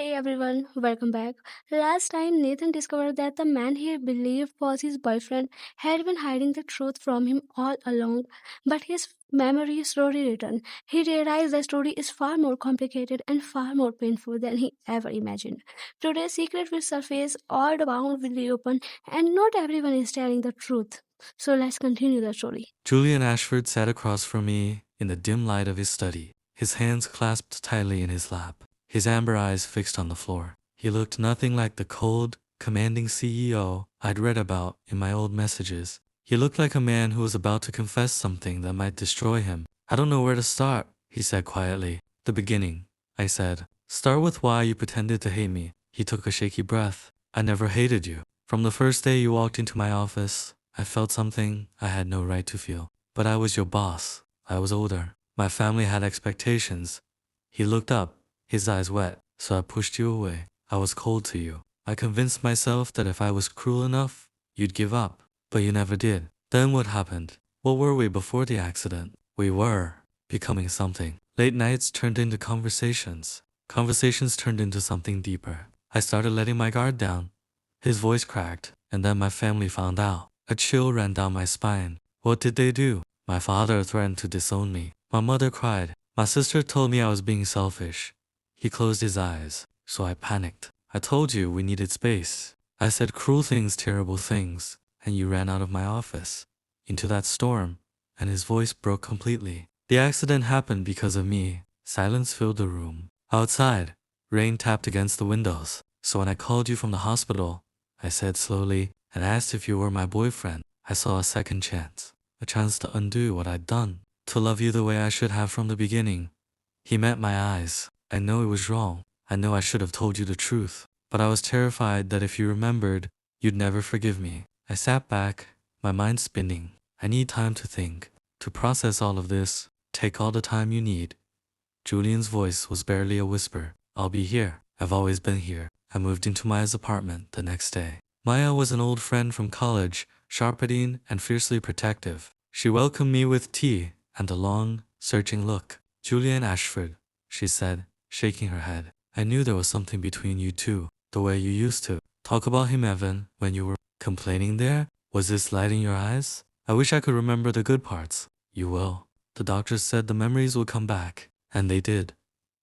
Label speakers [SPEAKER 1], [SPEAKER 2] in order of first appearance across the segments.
[SPEAKER 1] Hey everyone, welcome back. Last time, Nathan discovered that the man he believed was his boyfriend had been hiding the truth from him all along, but his memory slowly returned. He realized the story is far more complicated and far more painful than he ever imagined. Today's secret will surface, all the bound will reopen, and not everyone is telling the truth. So let's continue the story.
[SPEAKER 2] Julian Ashford sat across from me in the dim light of his study, his hands clasped tightly in his lap, his amber eyes fixed on the floor. He looked nothing like the cold, commanding CEO I'd read about in my old messages. He looked like a man who was about to confess something that might destroy him. "I don't know where to start," he said quietly. "The beginning," I said. "Start with why you pretended to hate me." He took a shaky breath. "I never hated you. From the first day you walked into my office, I felt something I had no right to feel. But I was your boss. I was older. My family had expectations." He looked up, his eyes wet. "So I pushed you away. I was cold to you. I convinced myself that if I was cruel enough, you'd give up. But you never did. Then what happened? What were we before the accident? We were becoming something. Late nights turned into conversations. Conversations turned into something deeper. I started letting my guard down." His voice cracked, and then my family found out. A chill ran down my spine. "What did they do?" "My father threatened to disown me. My mother cried. My sister told me I was being selfish." He closed his eyes, so I panicked. "I told you we needed space. I said cruel things, terrible things, and you ran out of my office, into that storm," and his voice broke completely. "The accident happened because of me." Silence filled the room. Outside, rain tapped against the windows. "So when I called you from the hospital," I said slowly, "and asked if you were my boyfriend, I saw a second chance. A chance to undo what I'd done. To love you the way I should have from the beginning." He met my eyes. "I know it was wrong. I know I should have told you the truth. But I was terrified that if you remembered, you'd never forgive me." I sat back, my mind spinning. "I need time to think, to process all of this. Take all the time you need." Julian's voice was barely a whisper. "I'll be here. I've always been here." I moved into Maya's apartment the next day. Maya was an old friend from college, sharp-eating and fiercely protective. She welcomed me with tea and a long, searching look. "Julian Ashford," she said, shaking her head. "I knew there was something between you two, the way you used to talk about him, Evan, when you were complaining there. Was this light in your eyes? I wish I could remember the good parts." "You will." The doctors said the memories would come back, and they did.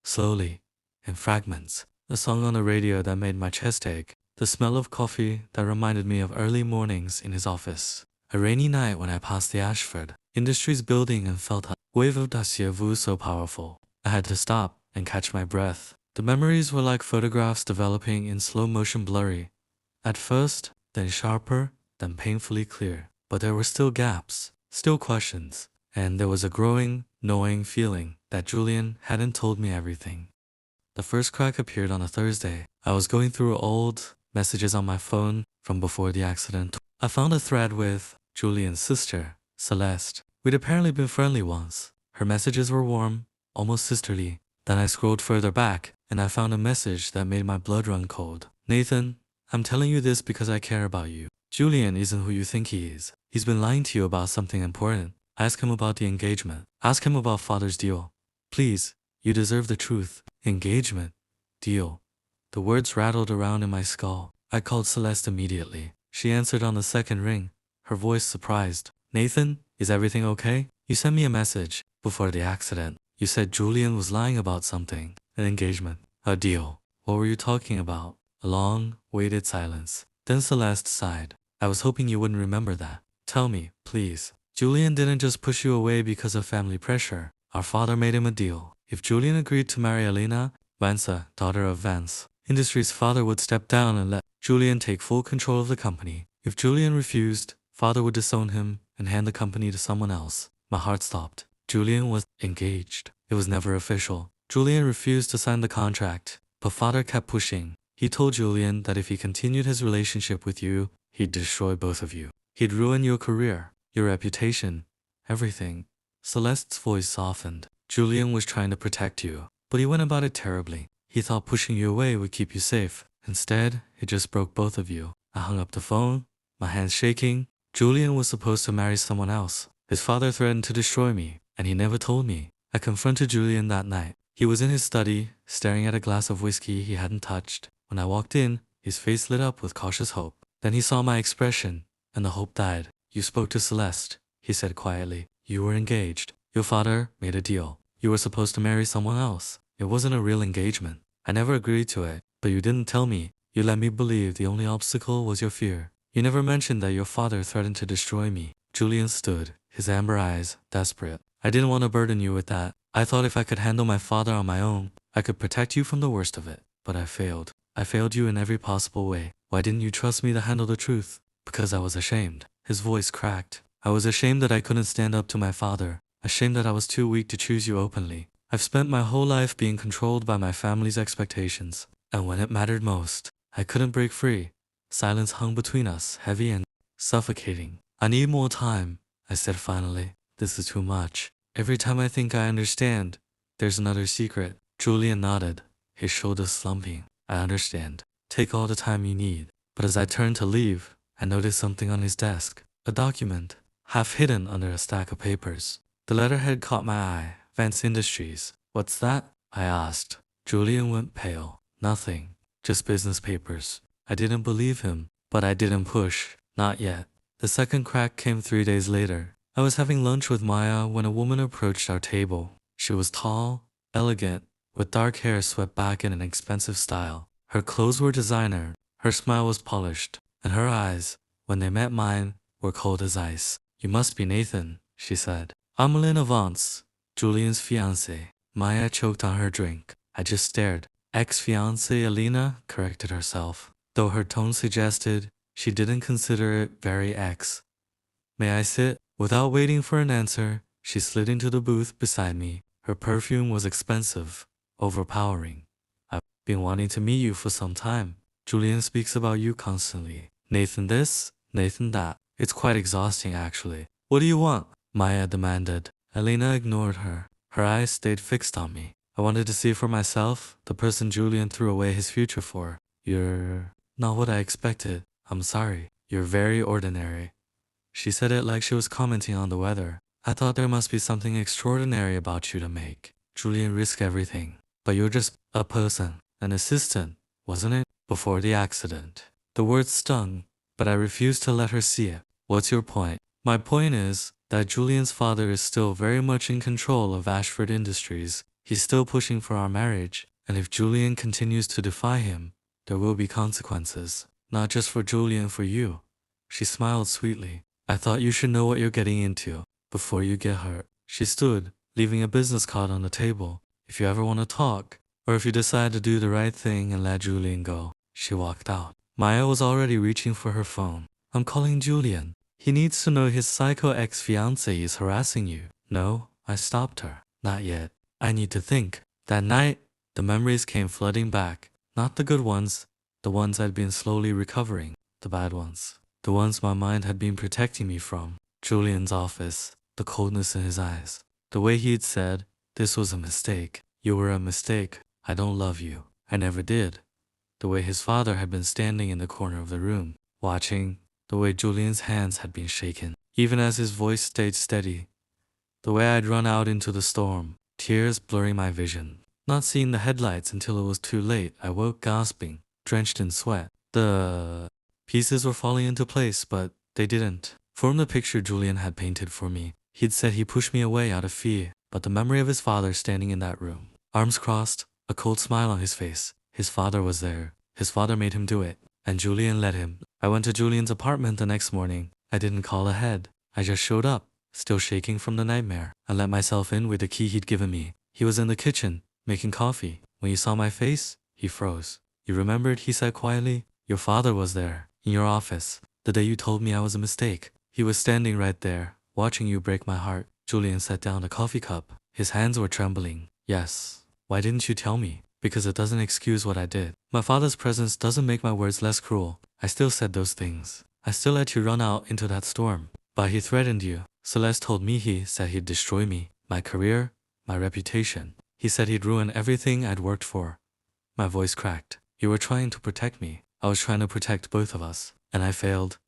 [SPEAKER 2] Slowly, in fragments. A song on the radio that made my chest ache. The smell of coffee that reminded me of early mornings in his office. A rainy night when I passed the Ashford Industries building and felt a wave of déjà vu so powerful. I had to stop and catch my breath. The memories were like photographs developing in slow motion, blurry. At first, then sharper, then painfully clear. But there were still gaps, still questions, and there was a growing, knowing feeling that Julian hadn't told me everything. The first crack appeared on a Thursday. I was going through old messages on my phone from before the accident. I found a thread with Julian's sister, Celeste. We'd apparently been friendly once. Her messages were warm, almost sisterly. Then I scrolled further back, and I found a message that made my blood run cold. "Nathan, I'm telling you this because I care about you. Julian isn't who you think he is. He's been lying to you about something important. Ask him about the engagement. Ask him about father's deal. Please, you deserve the truth." Engagement. Deal. The words rattled around in my skull. I called Celeste immediately. She answered on the second ring, her voice surprised. "Nathan, is everything okay? You sent me a message before the accident. You said Julian was lying about something. An engagement. A deal. What were you talking about?" A long, waited silence. Then Celeste sighed. "I was hoping you wouldn't remember that. Tell me, please. Julian didn't just push you away because of family pressure. Our father made him a deal. If Julian agreed to marry Elena, Vansa, daughter of Vance, Industries' father would step down and let Julian take full control of the company. If Julian refused, father would disown him and hand the company to someone else." My heart stopped. Julian was engaged. It was never official. Julian refused to sign the contract, but father kept pushing. He told Julian that if he continued his relationship with you, he'd destroy both of you. He'd ruin your career, your reputation, everything. Celeste's voice softened. "Julian was trying to protect you, but he went about it terribly. He thought pushing you away would keep you safe. Instead, it just broke both of you." I hung up the phone, my hands shaking. Julian was supposed to marry someone else. His father threatened to destroy me, and he never told me. I confronted Julian that night. He was in his study, staring at a glass of whiskey he hadn't touched. When I walked in, his face lit up with cautious hope. Then he saw my expression, and the hope died. You spoke to Celeste, he said quietly. You were engaged. Your father made a deal. You were supposed to marry someone else. It wasn't a real engagement. I never agreed to it, but you didn't tell me. You let me believe the only obstacle was your fear. You never mentioned that your father threatened to destroy me. Julian stood, his amber eyes desperate. I didn't want to burden you with that. I thought if I could handle my father on my own, I could protect you from the worst of it. But I failed. I failed you in every possible way. Why didn't you trust me to handle the truth? Because I was ashamed. His voice cracked. I was ashamed that I couldn't stand up to my father. Ashamed that I was too weak to choose you openly. I've spent my whole life being controlled by my family's expectations. And when it mattered most, I couldn't break free. Silence hung between us, heavy and suffocating. I need more time, I said finally. This is too much. Every time I think I understand, there's another secret. Julian nodded, his shoulders slumping. I understand. Take all the time you need. But as I turned to leave, I noticed something on his desk. A document, half hidden under a stack of papers. The letterhead caught my eye. Vance Industries. What's that? I asked. Julian went pale. Nothing. Just business papers. I didn't believe him, but I didn't push. Not yet. The second crack came 3 days later. I was having lunch with Maya when a woman approached our table. She was tall, elegant, with dark hair swept back in an expensive style. Her clothes were designer, her smile was polished, and her eyes, when they met mine, were cold as ice. You must be Nathan, she said. I'm Elena Vance, Julian's fiancée. Maya choked on her drink. I just stared. Ex-fiancée Elena corrected herself, though her tone suggested she didn't consider it very ex. May I sit? Without waiting for an answer, she slid into the booth beside me. Her perfume was expensive, overpowering. I've been wanting to meet you for some time. Julian speaks about you constantly. Nathan this, Nathan that. It's quite exhausting, actually. What do you want? Maya demanded. Elena ignored her. Her eyes stayed fixed on me. I wanted to see for myself the person Julian threw away his future for. You're not what I expected. I'm sorry. You're very ordinary. She said it like she was commenting on the weather. I thought there must be something extraordinary about you to make. Julian risked everything. But you're just a person, an assistant, wasn't it? Before the accident. The words stung, but I refused to let her see it. What's your point? My point is that Julian's father is still very much in control of Ashford Industries. He's still pushing for our marriage, and if Julian continues to defy him, there will be consequences. Not just for Julian, for you. She smiled sweetly. I thought you should know what you're getting into before you get hurt. She stood, leaving a business card on the table. If you ever want to talk, or if you decide to do the right thing and let Julian go. She walked out. Maya was already reaching for her phone. I'm calling Julian. He needs to know his psycho ex-fiancée is harassing you. No, I stopped her. Not yet. I need to think. That night, the memories came flooding back. Not the good ones, the ones I'd been slowly recovering. The bad ones. The ones my mind had been protecting me from. Julian's office. The coldness in his eyes. The way he'd said, this was a mistake. You were a mistake. I don't love you. I never did. The way his father had been standing in the corner of the room, watching. The way Julian's hands had been shaken, even as his voice stayed steady. The way I'd run out into the storm, tears blurring my vision. Not seeing the headlights until it was too late, I woke gasping, drenched in sweat. The pieces were falling into place, but they didn't. Form the picture Julian had painted for me. He'd said he pushed me away out of fear, but the memory of his father standing in that room, arms crossed, a cold smile on his face. His father was there. His father made him do it. And Julian let him. I went to Julian's apartment the next morning. I didn't call ahead. I just showed up, still shaking from the nightmare. I let myself in with the key he'd given me. He was in the kitchen, making coffee. When he saw my face, he froze. You remembered, he said quietly? Your father was there, in your office, the day you told me I was a mistake. He was standing right there, watching you break my heart. Julian set down a coffee cup. His hands were trembling. Yes. Why didn't you tell me? Because it doesn't excuse what I did. My father's presence doesn't make my words less cruel. I still said those things. I still let you run out into that storm. But he threatened you. Celeste told me he said he'd destroy me, my career, my reputation. He said he'd ruin everything I'd worked for. My voice cracked. You were trying to protect me. I was trying to protect both of us. And I failed.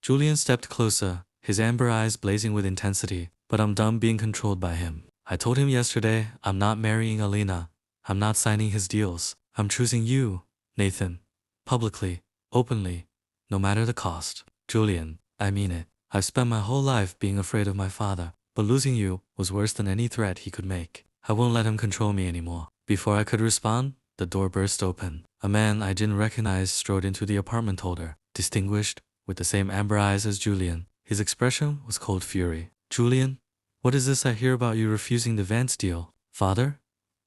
[SPEAKER 2] Julian stepped closer, his amber eyes blazing with intensity. But I'm done being controlled by him. I told him yesterday I'm not marrying Alina. I'm not signing his deals. I'm choosing you, Nathan. Publicly, openly, no matter the cost. Julian, I mean it. I've spent my whole life being afraid of my father, but losing you was worse than any threat he could make. I won't let him control me anymore. Before I could respond, the door burst open. A man I didn't recognize strode into the apartment holder, distinguished, with the same amber eyes as Julian. His expression was cold fury. Julian, what is this I hear about you refusing the Vance deal? Father?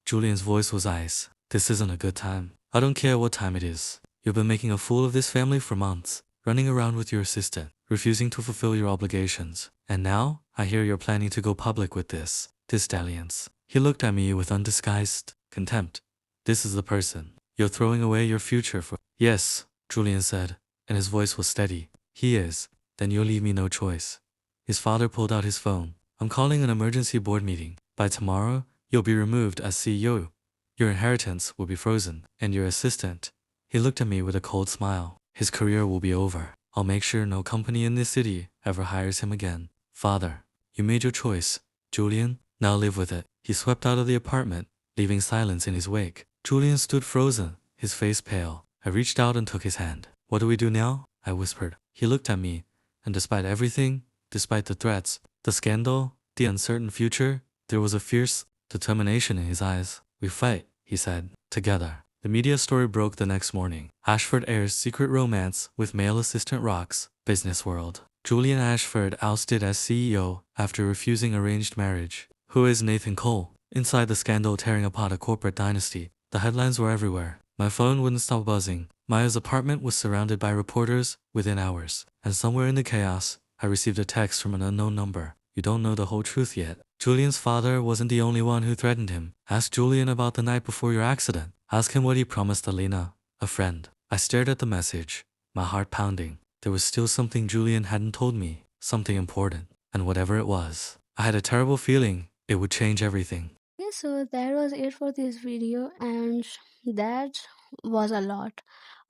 [SPEAKER 2] Julian's voice was ice. This isn't a good time. I don't care what time it is. You've been making a fool of this family for months, running around with your assistant, refusing to fulfill your obligations. And now, I hear you're planning to go public with this dalliance. He looked at me with undisguised contempt. This is the person. You're throwing away your future for. Yes, Julian said, and his voice was steady. He is. Then you'll leave me no choice. His father pulled out his phone. I'm calling an emergency board meeting. By tomorrow, you'll be removed as CEO. Your inheritance will be frozen, and your assistant. He looked at me with a cold smile. His career will be over. I'll make sure no company in this city ever hires him again. Father, you made your choice. Julian, now live with it. He swept out of the apartment, leaving silence in his wake. Julian stood frozen, his face pale. I reached out and took his hand. What do we do now? I whispered. He looked at me, and despite everything, despite the threats, the scandal, the uncertain future, there was a fierce determination in his eyes. We fight, he said, together. The media story broke the next morning. Ashford airs secret romance with male assistant rocks, Business World. Julian Ashford ousted as CEO after refusing arranged marriage. Who is Nathan Cole? Inside the scandal tearing apart a corporate dynasty, the headlines were everywhere. My phone wouldn't stop buzzing. Maya's apartment was surrounded by reporters within hours. And somewhere in the chaos, I received a text from an unknown number. You don't know the whole truth yet. Julian's father wasn't the only one who threatened him. Ask Julian about the night before your accident. Ask him what he promised Alina, a friend. I stared at the message, my heart pounding. There was still something Julian hadn't told me, something important. And whatever it was, I had a terrible feeling it would change everything.
[SPEAKER 1] Okay, so that was it for this video, and that was a lot.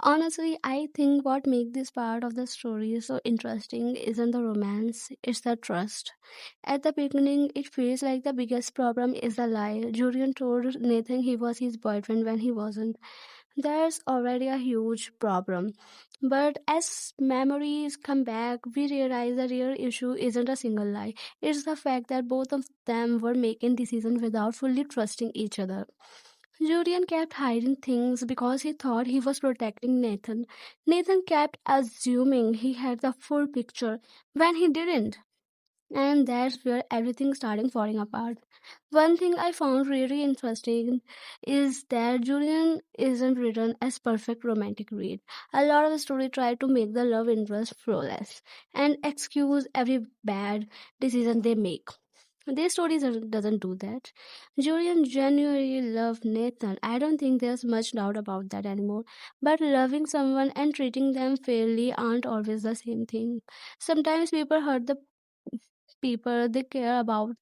[SPEAKER 1] Honestly, I think what makes this part of the story so interesting isn't the romance, it's the trust. At the beginning, it feels like the biggest problem is the lie. Julian told Nathan he was his boyfriend when he wasn't. There's already a huge problem. But as memories come back, we realize the real issue isn't a single lie. It's the fact that both of them were making decisions without fully trusting each other. Julian kept hiding things because he thought he was protecting Nathan. Nathan kept assuming he had the full picture when he didn't. And that's where everything started falling apart. One thing I found really interesting is that Julian isn't written as perfect romantic read. A lot of the story try to make the love interest flawless and excuse every bad decision they make. This story doesn't do that. Julian genuinely loved Nathan. I don't think there's much doubt about that anymore. But loving someone and treating them fairly aren't always the same thing. Sometimes people hurt the people they care about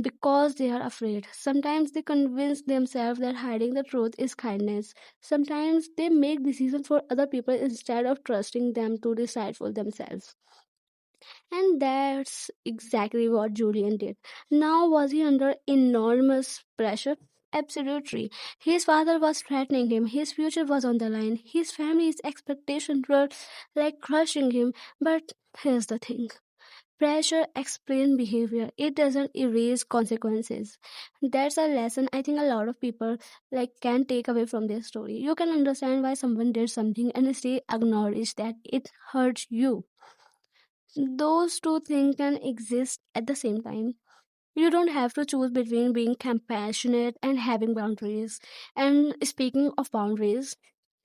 [SPEAKER 1] because they are afraid. Sometimes they convince themselves that hiding the truth is kindness. Sometimes they make decisions for other people instead of trusting them to decide for themselves. And that's exactly what Julian did. Now, was he under enormous pressure? Absolutely. His father was threatening him. His future was on the line. His family's expectations were like crushing him. But here's the thing. Pressure explains behavior. It doesn't erase consequences. That's a lesson I think a lot of people can take away from their story. You can understand why someone did something and still acknowledge that it hurt you. Those two things can exist at the same time. You don't have to choose between being compassionate and having boundaries. And speaking of boundaries,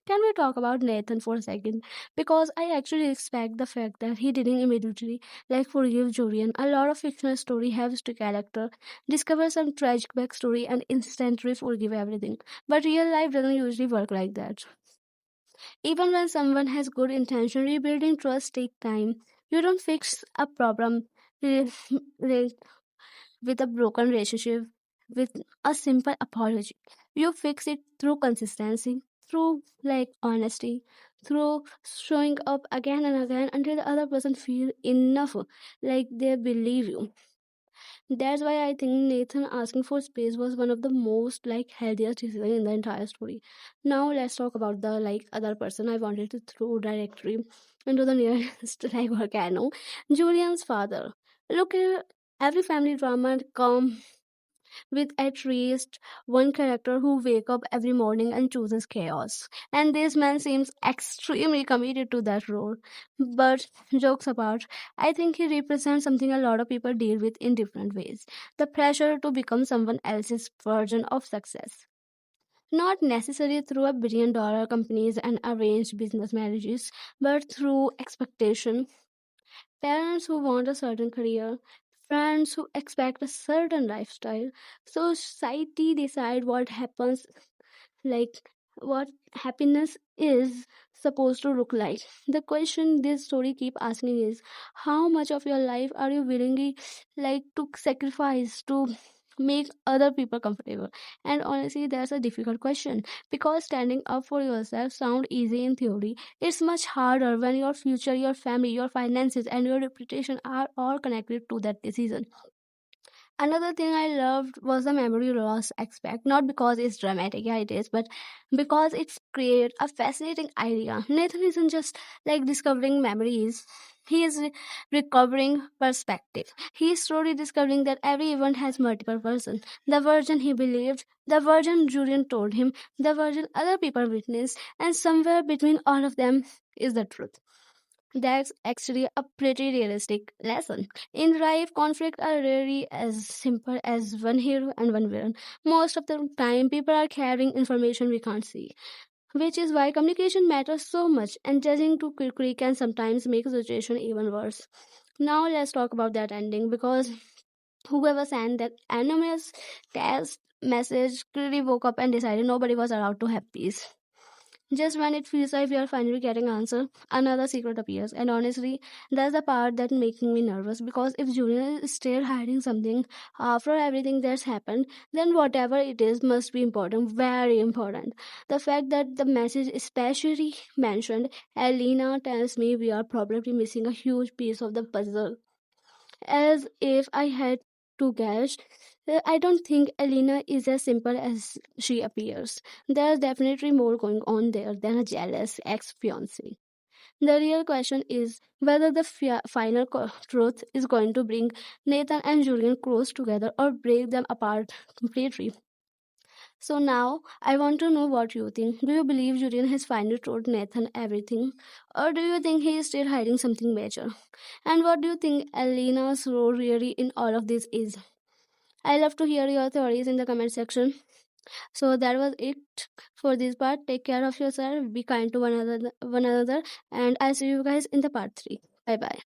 [SPEAKER 1] can we talk about Nathan for a second? Because I actually respect the fact that he didn't immediately forgive Julian. A lot of fictional story have the character discover some tragic backstory and instantly forgive everything. But real life doesn't usually work like that. Even when someone has good intention, rebuilding trust take time. You don't fix a problem with with a broken relationship with a simple apology. You fix it through consistency, through honesty, through showing up again and again until the other person feel enough like they believe you. That's why I think Nathan asking for space was one of the most like healthiest decisions in the entire story. Now let's talk about the like other person I wanted to throw directly into the nearest like volcano. Julian's father. Look, every family drama come with at least one character who wake up every morning and chooses chaos. And this man seems extremely committed to that role. But jokes apart, I think he represents something a lot of people deal with in different ways. The pressure to become someone else's version of success. Not necessarily through $1 billion companies and arranged business marriages, but through expectation. Parents who want a certain career, friends who expect a certain lifestyle. So society decide what happens, like what happiness is supposed to look like. The question this story keep asking is, how much of your life are you willingly like to sacrifice to make other people comfortable? And honestly, that's a difficult question, because standing up for yourself sound easy in theory. It's much harder when your future, your family, your finances, and your reputation are all connected to that decision. Another thing I loved was the memory loss aspect, not because it's dramatic, yeah, it is, but because it's created a fascinating idea. Nathan isn't just like discovering memories. He is recovering perspective. He is slowly discovering that every event has multiple versions. The version he believed, the version Julian told him, the version other people witnessed, and somewhere between all of them is the truth. That's actually a pretty realistic lesson. In life, conflict are rarely as simple as one hero and one villain. Most of the time, people are carrying information we can't see, which is why communication matters so much, and judging too quickly can sometimes make the situation even worse. Now, let's talk about that ending, because whoever sent that anonymous test message clearly woke up and decided nobody was allowed to have peace. Just when it feels like we are finally getting answer, another secret appears. And honestly, that's the part that making me nervous, because if Julian is still hiding something after everything that's happened, then whatever it is must be important, very important. The fact that the message especially mentioned Elena tells me we are probably missing a huge piece of the puzzle. As if I had to guess, I don't think Elena is as simple as she appears. There's definitely more going on there than a jealous ex fiance. The real question is whether the final truth is going to bring Nathan and Julian close together or break them apart completely. So now I want to know what you think. Do you believe Julian has finally told Nathan everything? Or do you think he is still hiding something major? And what do you think Elena's role really in all of this is? I love to hear your theories in the comment section. So that was it for this part. Take care of yourself, be kind to one another, and I'll see you guys in the part 3. Bye bye.